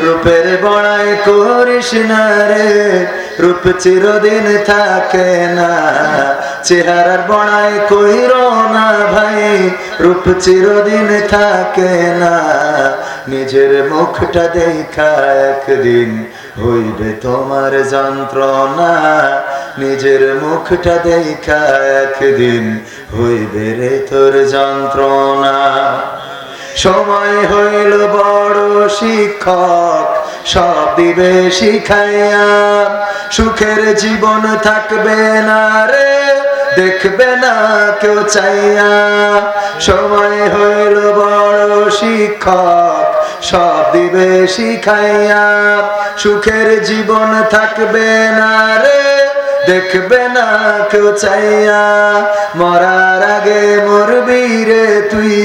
রূপের বড়াই করিস না রে, রূপ চিরদিন থাকে না। চেহারার বড়াই কইরো না ভাই, রূপ চিরদিন থাকে না। নিজের মুখটা দেখা একদিন হইবে তোমার যন্ত্রণা, নিজের মুখটা দেখা একদিন হইবে রে তোর যন্ত্রণা। সময় হইল বড় শিক্ষক, সব দিবে শিখাইয়া। সুখের জীবন থাকবে না রে, দেখবে না কেউ চাইয়া। সময় হইল বড় শিক্ষক, সব দিবে শিখাইয়া। সুখের জীবন থাকবে না রে, দেখবে না কেউ চাইয়া। মরার আগে মরবি রে তুই,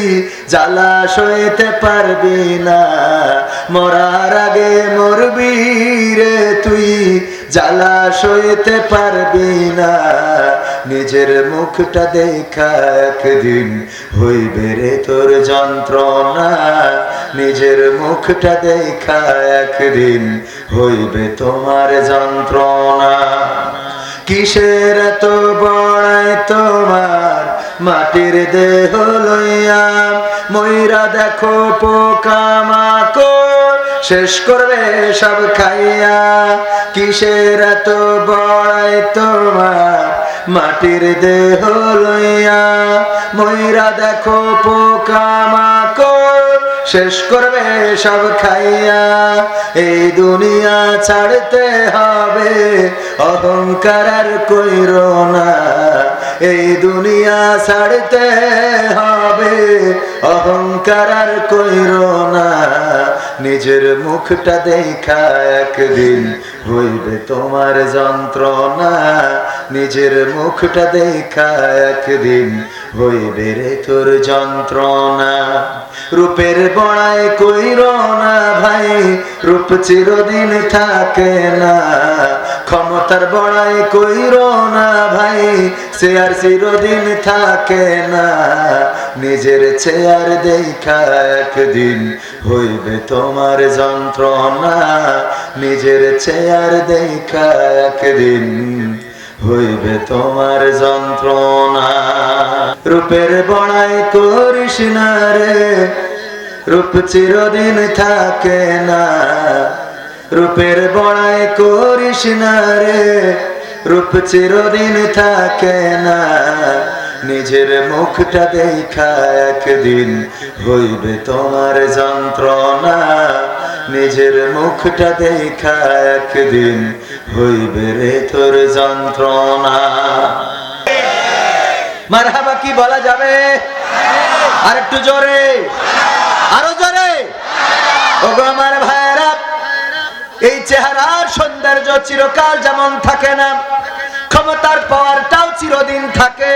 জ্বালা সইতে পারবি না। মরার আগে মরবি রে তুই, জ্বালা সইতে পারবি না। নিজের মুখটা দেখা একদিন হইবে রে তোর যন্ত্রণা, নিজের মুখটা দেখা একদিন হইবে তোমার যন্ত্রণা। কিসের এত বড়াই তোমার মাটির দেহ লইয়া, ময়রা দেখো পোকামাকড় শেষ করবে সব খাইয়া। কিসের এত বড়াই তোমার মাটির দেহ লইয়া, ময়রা দেখো পোকামাকড় শেষ করবে সব খাইয়া। এই দুনিয়া ছাড়তে হবে, অহংকার আর কইরো না। এই দুনিয়া ছাড়তে হবে, অহংকার আর কইরো না। নিজের মুখটা দেখা একদিন হইবে তোমার যন্ত্রণা, নিজের মুখটা দেখা একদিন হইবে রে তোর যন্ত্রণা। রূপের বড়াই কইরো না ভাই, রূপ চিরদিন থাকে না। ক্ষমতার বড়াই কইরো না ভাই, সে আর চিরদিন থাকে না। নিজের চেয়ার দেখা একদিন হইবে তোমার যন্ত্রণা, নিজের চেয়ার দেখা একদিন হইবে তোমার যন্ত্রণা। রূপের বড়াই করিস না রে, রূপ চিরদিন থাকে না। রূপের বড়াই করিস না রে, রূপ চিরদিন থাকে না। নিজের মুখটা দেখা একদিন হইবে তোমার যন্ত্রণা, নিজের মুখটা দেখা একদিন হইবে রে তোর যন্ত্রণা। মারহাবা কি বলা যাবে? আর একটু জোরে, আরো জোরে। ওগো আমার ভাইরা, এই চেহারার সৌন্দর্য চিরকাল যেমন থাকে না, ক্ষমতার পাওয়ারটাও চিরদিন থাকে।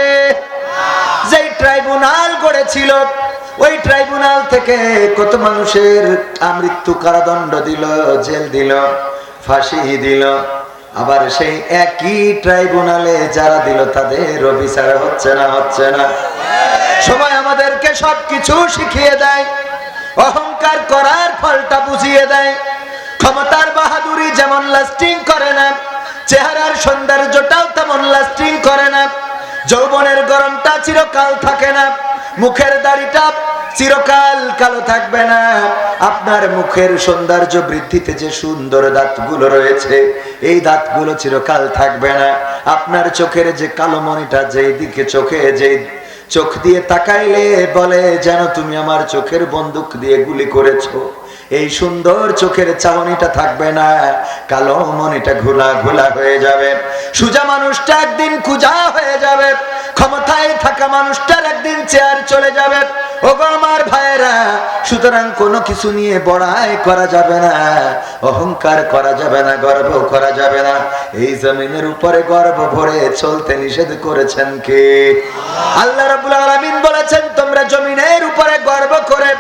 যেই ট্রাইব্যুনাল গড়েছিল, ওই ট্রাইব্যুনাল থেকে কত মানুষের মৃত্যু কারাদণ্ড দিল, জেল দিল, ফাঁসি দিল। আবার সেই একই ট্রাইব্যুনালে যারা দিল তাদের বিচার হচ্ছে না, হচ্ছে না। সময় আমাদেরকে সবকিছু শিখিয়ে দেয়, অহংকার করার ফলটা বুঝিয়ে দেয়। ক্ষমতার বাহাদুরি যেমন লাস্টিং করে না, চেহারার সৌন্দর্যটাও তেমন লাস্টিং করে না। যৌবনের গরমটা চিরকাল থাকে না, মুখের দাড়িটা চিরকাল কালো থাকবে না। আপনার মুখের সৌন্দর্য বৃদ্ধিতে যে সুন্দর দাঁতগুলো রয়েছে, এই দাঁতগুলো চিরকাল থাকবে না। আপনার চোখের যে কালো মণিটা, যেই দিকে চোখে যে চোখ দিয়ে তাকাইলে বলে যেন তুমি আমার চোখের বন্দুক দিয়ে গুলি করেছো, এই সুন্দর চোখের চাহনিটা থাকবে না, কালো মনিটা ঘোলা ঘোলা হয়ে যাবে। সুজা মানুষটা একদিন কুজা হয়ে যাবে, ক্ষমতায় থাকা মানুষটার একদিন চেয়ার চলে যাবে। ওগো আমার ভাইরা, সুতরাং কোনো কিছু নিয়ে বড়াই করা যাবে না, অহংকার করা যাবে না, গর্ব করা যাবে না। এই জমিনের উপরে গর্ব ভরে চলতে নিষেধ করেছেন কে? আল্লাহ রাব্বুল আলামিন বলেছেন, তোমরা জমিনের উপরে গর্ব করে,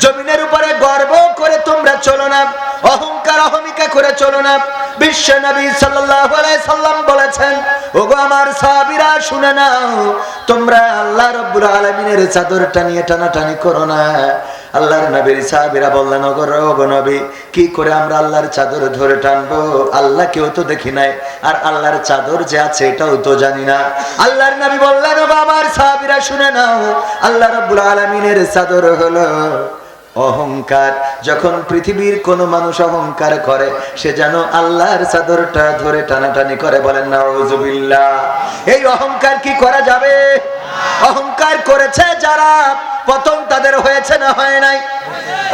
জমিনের উপরে গর্ব করে তোমরা চলো না, অহংকার অহমিকা করে চলো না। বিশ্ব নবী সাল্লাল্লাহু আলাইহি সাল্লাম বলেছেন, ওগো আমার সাহাবীরা শুনে নাও, তোমরা আল্লাহ রাব্বুল আলামিনের চাদরটা নিয়ে টানাটানি করো না। আল্লাহর নবীর সাহাবীরা বললেন, ওগো নবী, কি করে আমরা আল্লাহর চাদর ধরে টানবো? আল্লাহ কেউ তো দেখি নাই, আর আল্লাহর চাদর যে আছে এটাও তো জানি না। আল্লাহর নবী বললেন, ওগো আমার সাহাবীরা শুনে নাও, আল্লাহ রাব্বুল আলামিনের চাদর হলো অহংকার। যখন পৃথিবীর কোন মানুষ অহংকার করে, সে যেন আল্লাহর চাদরটা ধরে টানাটানি করে। বলেন নাউযুবিল্লাহ। এই অহংকার কি করা যাবে? অহংকার করেছে যারা, পতন তাদের হয়েছে না হয় নাই?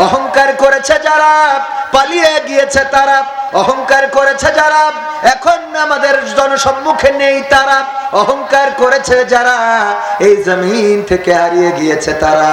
অহংকার করেছে যারা, পালিয়ে গিয়েছে তারা। অহংকার করেছে যারা, এখন আমাদের জনসম্মুখে নেই তারা। অহংকার করেছে যারা, এই জমিন থেকে হারিয়ে গিয়েছে তারা।